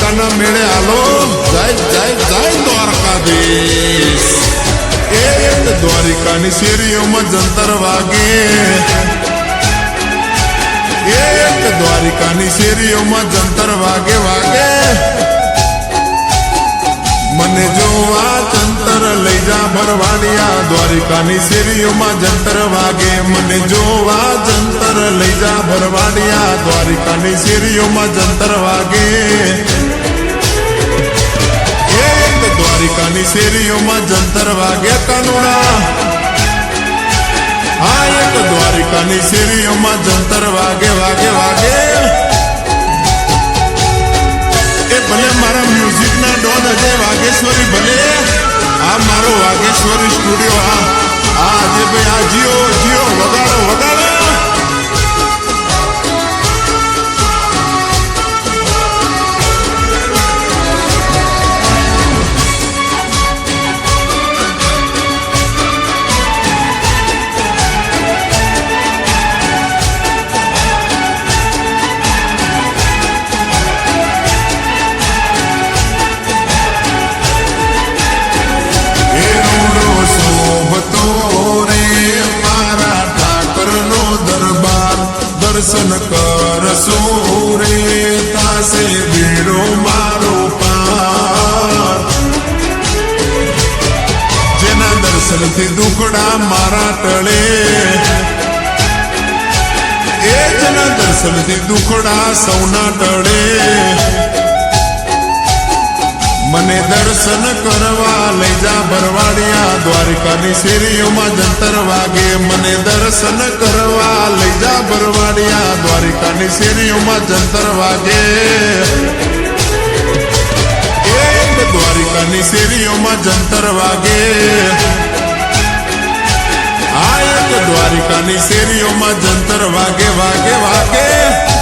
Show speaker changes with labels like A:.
A: દ્વારિકાના મેળે હાલો જય જય જય દ્વારકાધીશ એક દ્વારિકાની શેરીઓમાં જંતર વાગે એક દ્વારિકાની શેરીઓમાં જંતર વાગે વાગે મને જોવા જંતર લઈ જા ભરવાડિયા દ્વારિકાની શેરીઓમાં જંતર વાગે મને જોવા જંતર લઈ જા ભરવાડિયા દ્વારિકાની શેરીઓમાં જંતર વાગે એક દ્વારિકાની શેરીઓમાં જંતર વાગે કાનુડા આ એક દ્વારિકાની શેરીઓમાં જંતર વાગે વાગે વાગે એ ભલે મારા મ્યુઝિક ના ડોન અજય વાગેશ્વરી ભલે આ મારો વાગેશ્વરી સ્ટુડિયો આ અજય ભાઈ આ જીઓ જીઓ વગાડો વગાડો દર્શન કરશો રે તાસે ભીડો મારો પાર જેના દર્શનથી દુખડા મારા ટળે એ જેના દર્શનથી દુખડા સૌના ટળે મને દર્શન કરવા લઈ જા ભરવાડિયા દ્વારિકાની શેરીઓમાં જંતર વાગે મને દર્શન કરવા લઈ જા ભરવાડિયા દ્વારિકાની શેરીઓમાં જંતર વાગે એક દ્વારિકાની શેરીઓમાં જંતર વાગે આ એક દ્વારિકાની શેરીઓમાં જંતર વાગે વાગે વાગે